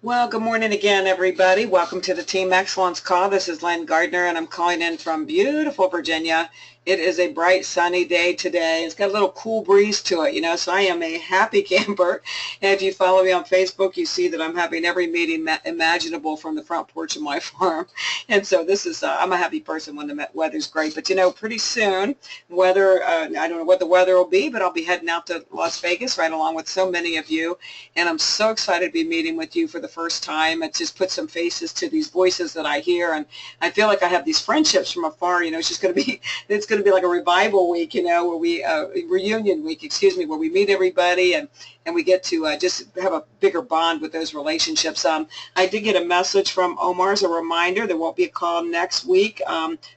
Well, good morning again, everybody. Welcome to the Team Excellence Call. This is Lynn Gardner, and I'm calling in from beautiful Virginia. It is a bright, sunny day today. It's got a little cool breeze to it, so I am a happy camper. And if you follow me on Facebook, you see that I'm having every meeting imaginable from the front porch of my farm. And so this is, I'm a happy person when the weather's great. But, pretty soon, I don't know what the weather will be, but I'll be heading out to Las Vegas right along with so many of you. And I'm so excited to be meeting with you for the first time. It just puts some faces to these voices that I hear, and I feel like I have these friendships from afar. It's just going to be, it's going to be like a revival week, where we, reunion week, excuse me, where we meet everybody and we get to just have a bigger bond with those relationships. I did get a message from Omar as a reminder there won't be a call next week,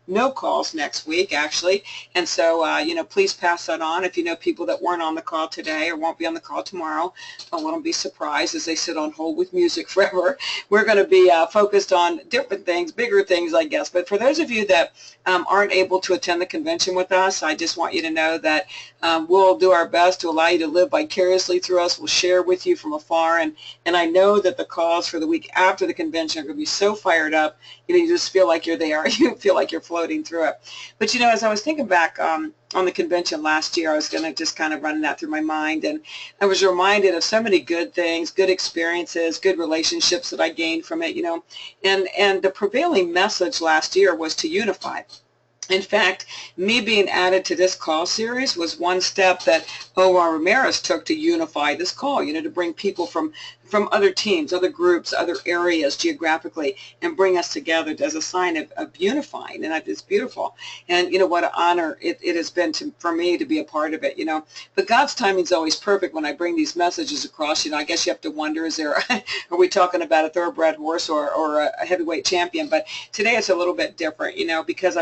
no calls next week actually, and so please pass that on. If you know people that weren't on the call today or won't be on the call tomorrow, don't let them be surprised as they sit on hold with music forever. We're going to be focused on different things, bigger things, I guess. But for those of you that aren't able to attend the convention with us, I just want you to know that we'll do our best to allow you to live vicariously through us. We'll share with you from afar, and I know that the calls for the week after the convention are going to be so fired up. You just feel like you're there. You feel like you're floating through it. But as I was thinking back on the convention last year, I was going to just kind of run that through my mind, and I was reminded of so many good things, good experiences, good relationships that I gained from it, and the prevailing message last year was to unify. In fact, me being added to this call series was one step that O.R. Ramirez took to unify this call, to bring people from other teams, other groups, other areas geographically, and bring us together as a sign of unifying. And it's beautiful. And what an honor it has been for me to be a part of it, But God's timing is always perfect when I bring these messages across. I guess you have to wonder, are we talking about a thoroughbred horse or a heavyweight champion? But today it's a little bit different, because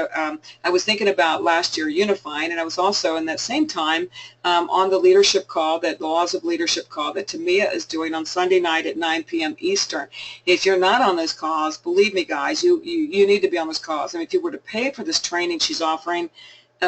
I was thinking about last year unifying, and I was also in that same time on the leadership call, that Laws of Leadership call that Tamia is doing on Sunday night at 9 p.m. Eastern. If you're not on those calls, believe me, guys, you need to be on those calls. And if you were to pay for this training she's offering,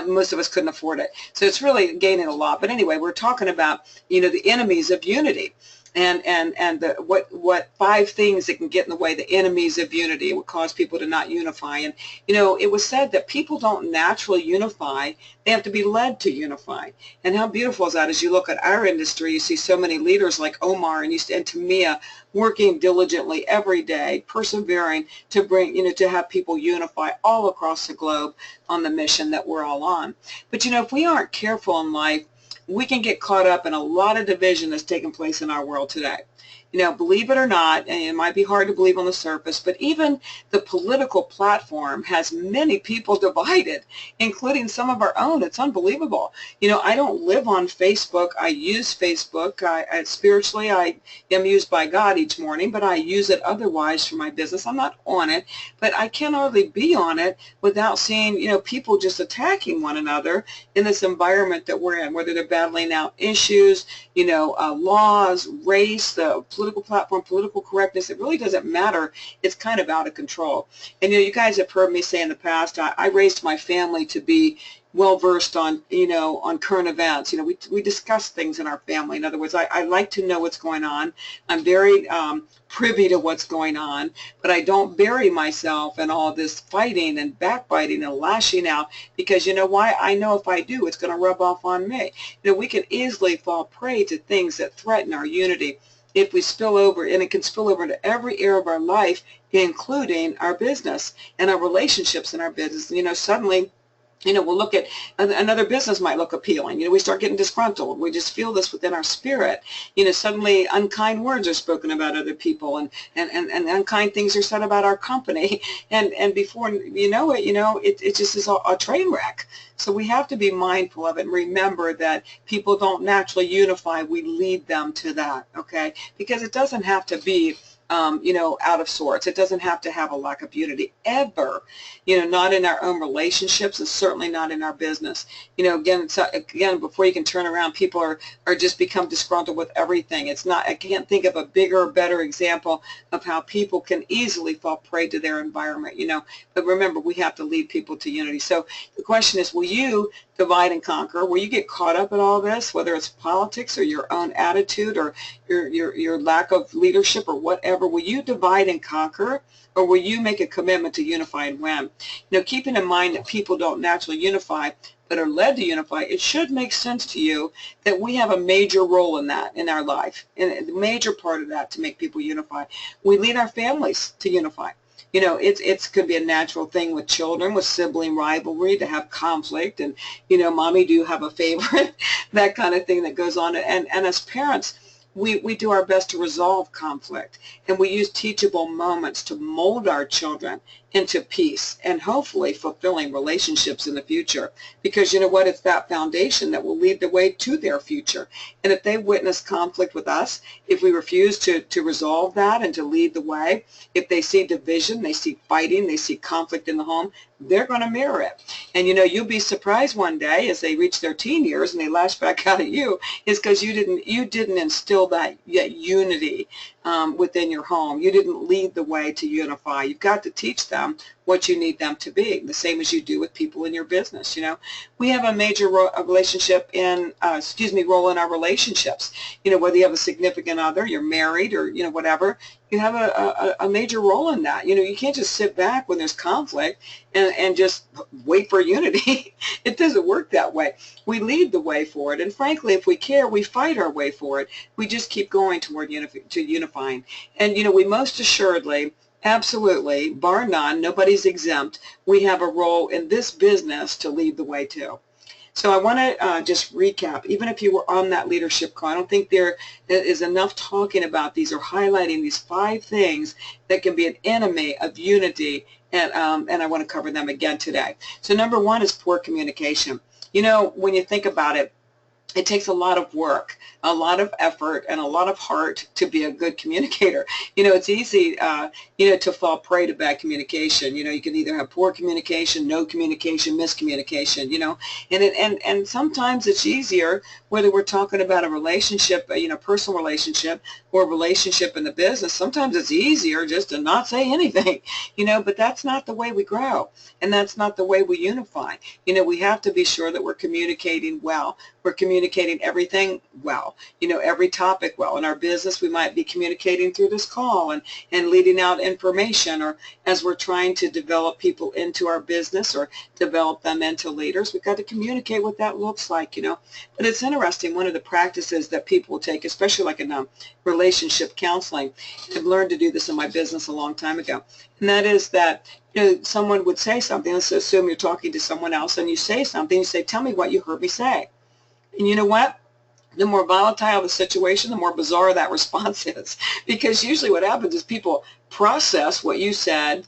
most of us couldn't afford it. So it's really gaining a lot. But anyway, we're talking about, the enemies of unity. And what 5 things that can get in the way, the enemies of unity, would cause people to not unify. And it was said that people don't naturally unify; they have to be led to unify. And how beautiful is that? As you look at our industry, you see so many leaders like Omar and Tamia working diligently every day, persevering to bring, to have people unify all across the globe on the mission that we're all on. But if we aren't careful in life, we can get caught up in a lot of division that's taking place in our world today. Believe it or not, and it might be hard to believe on the surface, but even the political platform has many people divided, including some of our own. It's unbelievable. I don't live on Facebook. I use Facebook. Spiritually, I am used by God each morning, but I use it otherwise for my business. I'm not on it, but I can hardly be on it without seeing, people just attacking one another in this environment that we're in, whether they're battling out issues, laws, race, the political platform, political correctness. It really doesn't matter. It's kind of out of control. And you guys have heard me say in the past, I raised my family to be well versed on on current events. We discuss things in our family. In other words, I like to know what's going on. I'm very privy to what's going on, but I don't bury myself in all this fighting and backbiting and lashing out, because why? I know if I do, it's going to rub off on me. We can easily fall prey to things that threaten our unity if we spill over, and it can spill over into every area of our life, including our business and our relationships in our business. Suddenly, we'll look at another business might look appealing. We start getting disgruntled. We just feel this within our spirit. Suddenly unkind words are spoken about other people, and unkind things are said about our company. And before you know it, it just is a train wreck. So we have to be mindful of it and remember that people don't naturally unify. We lead them to that, okay? Because it doesn't have to be out of sorts. It doesn't have to have a lack of unity ever, not in our own relationships, and certainly not in our business. Again, before you can turn around, people are just become disgruntled with everything. It's not, I can't think of a bigger or better example of how people can easily fall prey to their environment, but remember, we have to lead people to unity. So the question is, will you divide and conquer? Will you get caught up in all this, whether it's politics or your own attitude or your lack of leadership or whatever? ever, will you divide and conquer, or will you make a commitment to unify and win? You know, keeping in mind that people don't naturally unify, but are led to unify, it should make sense to you that we have a major role in that in our life, and a major part of that to make people unify. We lead our families to unify. You know, it's could be a natural thing with children, with sibling rivalry, to have conflict, and, you know, mommy, do you have a favorite? That kind of thing that goes on. And as parents, we do our best to resolve conflict, and we use teachable moments to mold our children into peace and hopefully fulfilling relationships in the future. Because you know what? It's that foundation that will lead the way to their future. And if they witness conflict with us, if we refuse to resolve that and to lead the way, if they see division, they see fighting, they see conflict in the home, they're going to mirror it. And you know, you'll be surprised one day as they reach their teen years and they lash back out at you, is because you didn't instill that unity within your home. You didn't lead the way to unify. You've got to teach them what you need them to be, the same as you do with people in your business. You know, we have a major role in our relationships. You know, whether you have a significant other, you're married, or, you know, whatever, you have a major role in that. You know, you can't just sit back when there's conflict and just wait for unity. It doesn't work that way. We lead the way for it, and frankly, if we care, we fight our way for it. We just keep going toward unifying. And, you know, we most assuredly, absolutely, bar none, nobody's exempt, we have a role in this business to lead the way to. So I want to just recap, even if you were on that leadership call, I don't think there is enough talking about these or highlighting these 5 things that can be an enemy of unity, and I want to cover them again today. So number 1 is poor communication. You know, when you think about it, it takes a lot of work, a lot of effort, and a lot of heart to be a good communicator. You know, it's easy, you know, to fall prey to bad communication. You know, you can either have poor communication, no communication, miscommunication, you know, and sometimes it's easier, whether we're talking about a relationship, you know, personal relationship, or a relationship in the business. Sometimes it's easier just to not say anything, you know, but that's not the way we grow, and that's not the way we unify. You know, we have to be sure that we're communicating well. We're communicating everything well, you know, every topic well. In our business, we might be communicating through this call and leading out information, or as we're trying to develop people into our business or develop them into leaders, we've got to communicate what that looks like, you know. But it's interesting, one of the practices that people take, especially like in relationship counseling, I've learned to do this in my business a long time ago, and that is that, you know, someone would say something. Let's assume you're talking to someone else and you say something, you say, tell me what you heard me say. And you know what? The more volatile the situation, the more bizarre that response is. Because usually what happens is people process what you said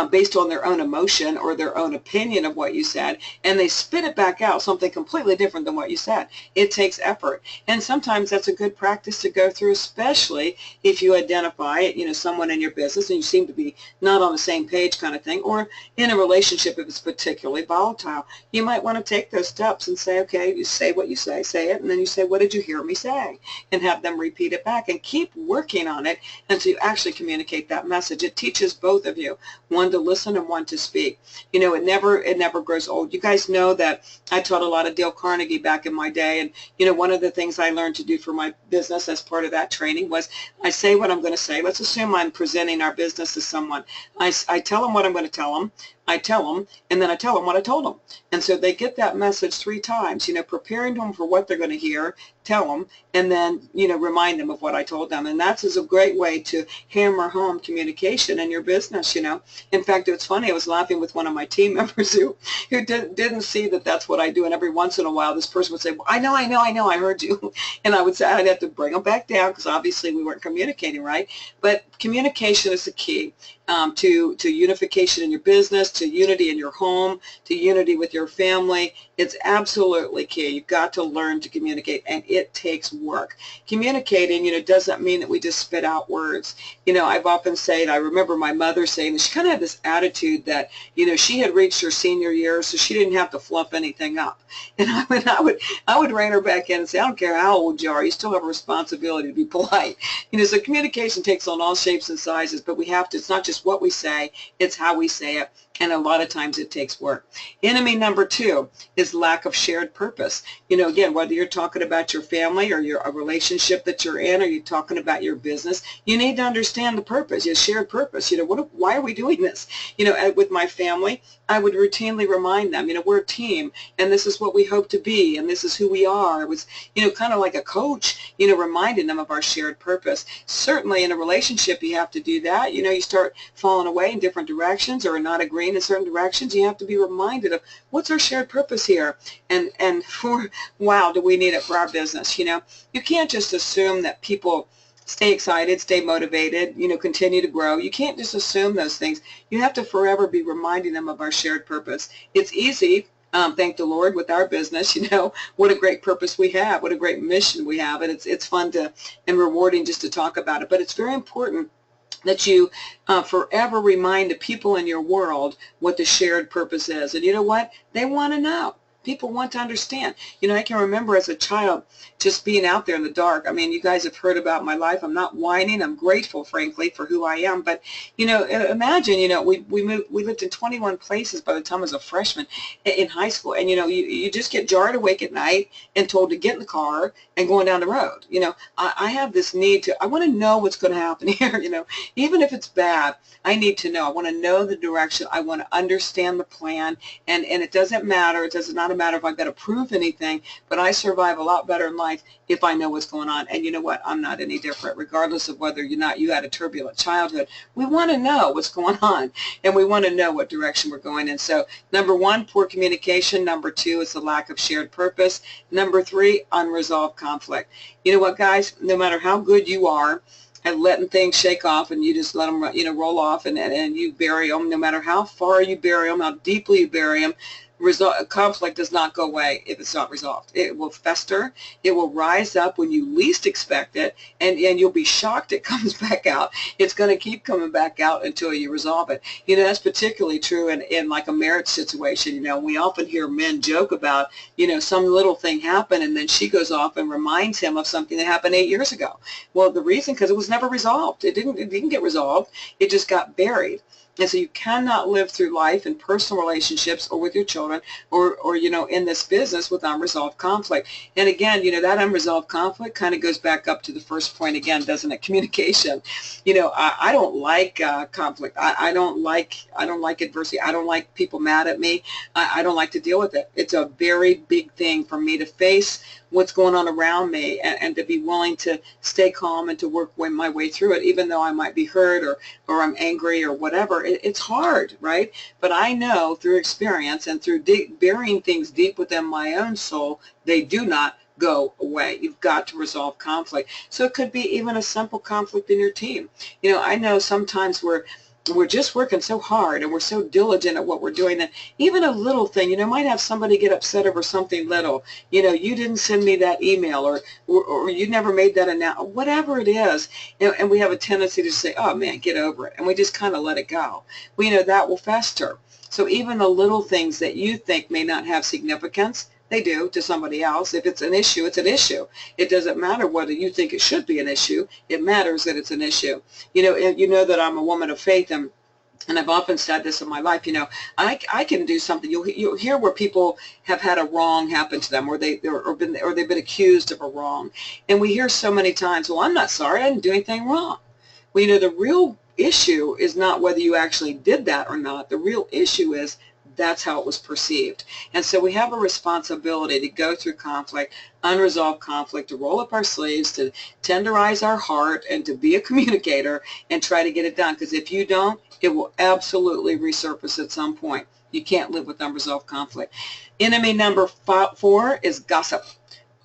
based on their own emotion or their own opinion of what you said, and they spit it back out, something completely different than what you said. It takes effort, and sometimes that's a good practice to go through, especially if you identify, you know, someone in your business and you seem to be not on the same page kind of thing, or in a relationship if it's particularly volatile. You might want to take those steps and say, okay, you say what you say it, and then you say, what did you hear me say? And have them repeat it back, and keep working on it until you actually communicate that message. It teaches both of you, one to listen and one to speak. You know, it never grows old. You guys know that I taught a lot of Dale Carnegie back in my day, and you know, one of the things I learned to do for my business as part of that training was I say what I'm going to say. Let's assume I'm presenting our business to someone. I tell them what I'm going to tell them. I tell them, and then I tell them what I told them. And so they get that message 3 times, you know, preparing them for what they're going to hear, tell them, and then, you know, remind them of what I told them. And that's a great way to hammer home communication in your business, you know. In fact, it's funny, I was laughing with one of my team members who didn't see that that's what I do. And every once in a while, this person would say, well, I know, I heard you. And I would say, I'd have to bring them back down because obviously we weren't communicating right. But communication is the key. To unification in your business, to unity in your home, to unity with your family. It's absolutely key. You've got to learn to communicate, and it takes work. Communicating, you know, doesn't mean that we just spit out words. You know, I've often said, I remember my mother saying that she kind of had this attitude that, you know, she had reached her senior years, so she didn't have to fluff anything up. And I would rein her back in and say, I don't care how old you are, you still have a responsibility to be polite. You know, so communication takes on all shapes and sizes, but we have to, it's not just what we say, it's how we say it. And a lot of times it takes work. Enemy number 2 is lack of shared purpose. You know, again, whether you're talking about your family or a relationship that you're in, or you're talking about your business, you need to understand the purpose, your shared purpose. You know, why are we doing this? You know, with my family, I would routinely remind them, you know, we're a team, and this is what we hope to be, and this is who we are. It was, you know, kind of like a coach, you know, reminding them of our shared purpose. Certainly in a relationship, you have to do that. You know, you start falling away in different directions or not agreeing in certain directions, you have to be reminded of what's our shared purpose here, and for wow, do we need it for our business. You know, you can't just assume that people stay excited, stay motivated, you know, continue to grow. You can't just assume those things. You have to forever be reminding them of our shared purpose. It's easy, thank the Lord, with our business. You know, what a great purpose we have, what a great mission we have, and it's fun to and rewarding just to talk about it. But it's very important that you forever remind the people in your world what the shared purpose is. And you know what? They want to know. People want to understand. You know, I can remember as a child just being out there in the dark. I mean, you guys have heard about my life. I'm not whining. I'm grateful, frankly, for who I am. But, you know, imagine, you know, we lived in 21 places by the time I was a freshman in high school. And, you know, you just get jarred awake at night and told to get in the car and going down the road. You know, I have this need to, I want to know what's going to happen here, you know, even if it's bad, I need to know. I want to know the direction. I want to understand the plan. And it doesn't matter. It does not matter if I've got to prove anything, but I survive a lot better in life if I know what's going on. And you know what? I'm not any different, regardless of whether or not you had a turbulent childhood. We want to know what's going on, and we want to know what direction we're going in. So number 1, poor communication. Number 2 is the lack of shared purpose. Number 3, unresolved conflict. You know what, guys? No matter how good you are at letting things shake off, and you just let them, you know, roll off, and you bury them, no matter how far you bury them, how deeply you bury them, conflict does not go away if it's not resolved. It will fester. It will rise up when you least expect it, and you'll be shocked it comes back out. It's going to keep coming back out until you resolve it. You know, that's particularly true in like a marriage situation. You know, we often hear men joke about, you know, some little thing happened, and then she goes off and reminds him of something that happened 8 years ago. Well, the reason, because it was never resolved. It didn't get resolved. It just got buried. And so you cannot live through life in personal relationships or with your children or you know, in this business with unresolved conflict. And again, you know, that unresolved conflict kind of goes back up to the first point again, doesn't it? Communication. You know, I don't like conflict. I don't like adversity. I don't like people mad at me. I don't like to deal with it. It's a very big thing for me to face what's going on around me and to be willing to stay calm and to work my way through it, even though I might be hurt or I'm angry or whatever. It's hard, right? But I know through experience and through burying things deep within my own soul, they do not go away. You've got to resolve conflict. So it could be even a simple conflict in your team. You know, I know sometimes we're just working so hard and we're so diligent at what we're doing that even a little thing, you know, might have somebody get upset over something little. You know, you didn't send me that email, or you never made that announcement, whatever it is. And we have a tendency to say, oh man, get over it. And we just kind of let it go. Well, you know, that will fester. So even the little things that you think may not have significance, they do to somebody else. If it's an issue, it's an issue. It doesn't matter whether you think it should be an issue. It matters that it's an issue. You know that I'm a woman of faith, and I've often said this in my life. You know, I can do something. You'll hear where people have had a wrong happen to them, or they've been accused of a wrong, and we hear so many times, well, I'm not sorry. I didn't do anything wrong. Well, you know, the real issue is not whether you actually did that or not. The real issue is that's how it was perceived. And so we have a responsibility to go through conflict, unresolved conflict, to roll up our sleeves, to tenderize our heart, and to be a communicator and try to get it done. Because if you don't, it will absolutely resurface at some point. You can't live with unresolved conflict. Enemy number 4 is gossip.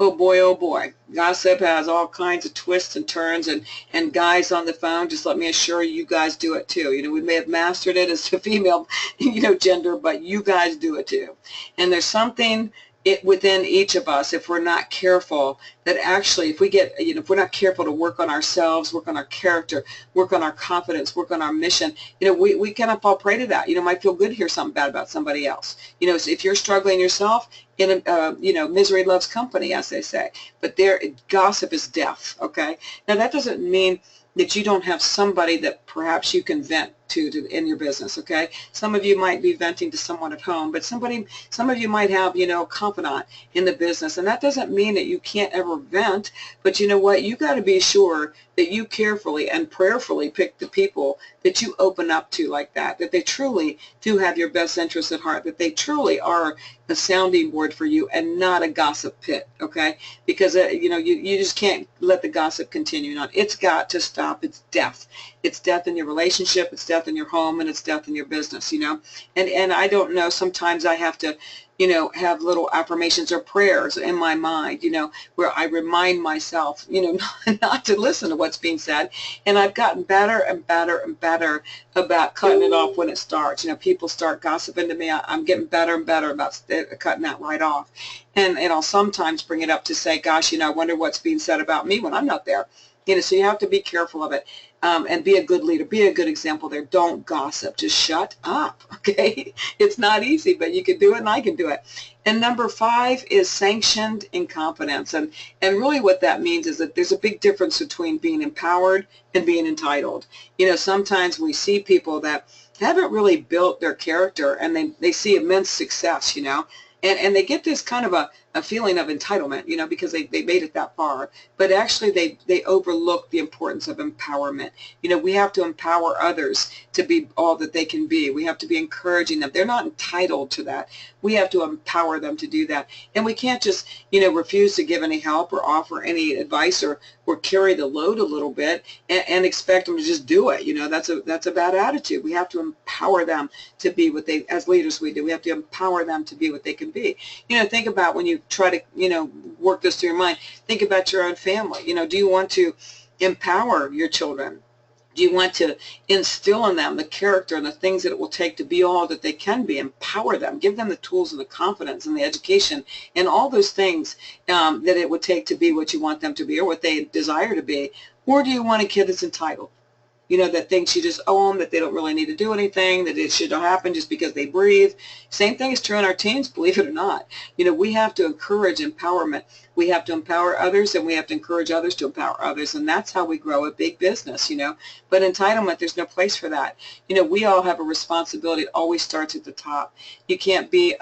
Oh boy, gossip has all kinds of twists and turns, and guys on the phone, just let me assure you, you guys do it too. You know, we may have mastered it as a female, you know, gender, but you guys do it too. And there's something within each of us, if we're not careful, that actually, if we're not careful to work on ourselves, work on our character, work on our confidence, work on our mission, you know, we kind of fall prey to that. You know, it might feel good to hear something bad about somebody else. You know, so if you're struggling yourself, in you know, misery loves company, as they say. But there, gossip is death. Okay. Now that doesn't mean that you don't have somebody that perhaps you can vent to in your business. Okay, some of you might be venting to someone at home, but some of you might have, you know, a confidant in the business, and that doesn't mean that you can't ever vent. But you know what, you got to be sure that you carefully and prayerfully pick the people that you open up to like that they truly do have your best interests at heart, that they truly are a sounding board for you and not a gossip pit. Okay, because you know, you just can't let the gossip continue on. It's got to stop. It's death. It's death in your relationship, it's death in your home, and it's death in your business, you know. And I don't know, sometimes I have to, you know, have little affirmations or prayers in my mind, you know, where I remind myself, you know, not to listen to what's being said. And I've gotten better and better and better about cutting it off when it starts. You know, people start gossiping to me. I'm getting better and better about cutting that right off. And I'll sometimes bring it up to say, gosh, you know, I wonder what's being said about me when I'm not there. You know, so you have to be careful of it, and be a good leader, be a good example there. Don't gossip, just shut up, okay? It's not easy, but you can do it and I can do it. And number 5 is sanctioned incompetence. And really what that means is that there's a big difference between being empowered and being entitled. You know, sometimes we see people that haven't really built their character and they see immense success, you know, and they get this kind of a feeling of entitlement, you know, because they made it that far. But actually they overlook the importance of empowerment. You know, we have to empower others to be all that they can be. We have to be encouraging them. They're not entitled to that. We have to empower them to do that. And we can't just, you know, refuse to give any help or offer any advice or carry the load a little bit and expect them to just do it. You know, that's a bad attitude. We have to empower them to be what they, as leaders we do. We have to empower them to be what they can be. You know, think about when you try to, you know, work this through your mind. Think about your own family. You know, do you want to empower your children? Do you want to instill in them the character and the things that it will take to be all that they can be? Empower them. Give them the tools and the confidence and the education and all those things that it would take to be what you want them to be or what they desire to be. Or do you want a kid that's entitled? You know, that thinks you just owe them, that they don't really need to do anything, that it should happen just because they breathe. Same thing is true in our teens, believe it or not. You know, we have to encourage empowerment. We have to empower others, and we have to encourage others to empower others, and that's how we grow a big business, you know. But entitlement, there's no place for that. You know, we all have a responsibility. It always starts at the top. You can't be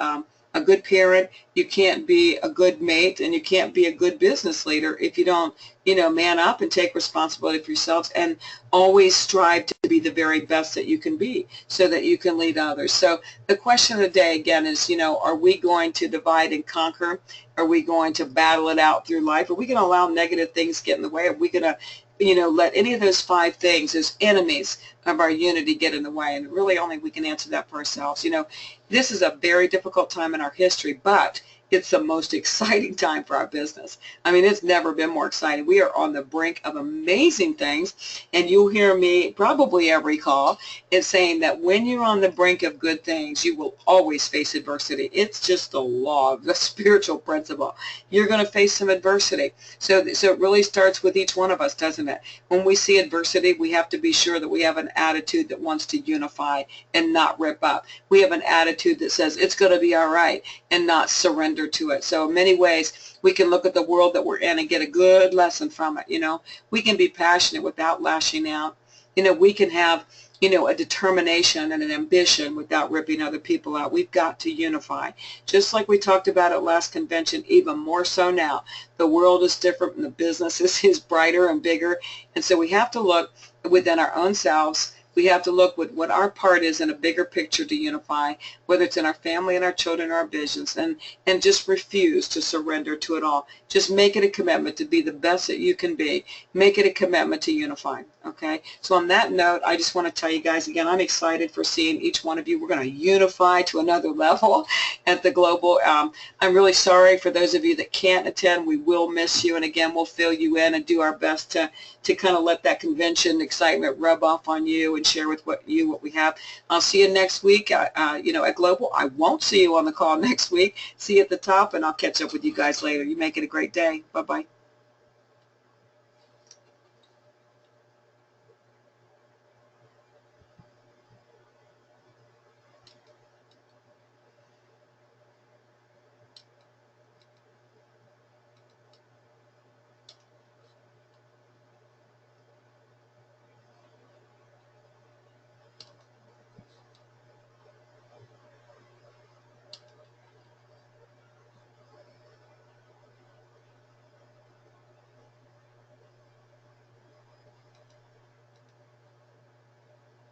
a good parent, you can't be a good mate, and you can't be a good business leader if you don't, you know, man up and take responsibility for yourselves and always strive to be the very best that you can be so that you can lead others. So the question of the day again is, you know, are we going to divide and conquer? Are we going to battle it out through life? Are we going to allow negative things get in the way? Are we going to, you know, let any of those 5 things as enemies of our unity get in the way? And really only we can answer that for ourselves. You know, this is a very difficult time in our history, but it's the most exciting time for our business. I mean, it's never been more exciting. We are on the brink of amazing things, and you'll hear me probably every call in saying that when you're on the brink of good things, you will always face adversity. It's just the law, the spiritual principle. You're going to face some adversity. So it really starts with each one of us, doesn't it? When we see adversity, we have to be sure that we have an attitude that wants to unify and not rip up. We have an attitude that says it's going to be all right and not surrender to it. So in many ways, we can look at the world that we're in and get a good lesson from it. You know, we can be passionate without lashing out. You know, we can have, you know, a determination and an ambition without ripping other people out. We've got to unify. Just like we talked about at last convention, even more so now. The world is different and the business is brighter and bigger. And so we have to look within our own selves. We have to look with what our part is in a bigger picture to unify, whether it's in our family and our children or our business, and just refuse to surrender to it all. Just make it a commitment to be the best that you can be. Make it a commitment to unify, okay? So on that note, I just want to tell you guys again, I'm excited for seeing each one of you. We're going to unify to another level at the Global. I'm really sorry for those of you that can't attend. We will miss you, and again, we'll fill you in and do our best to kind of let that convention excitement rub off on you and share with what we have. I'll see you next week, you know, at Global. I won't see you on the call next week. See you at the top, and I'll catch up with you guys later. You make it a great day. Bye-bye.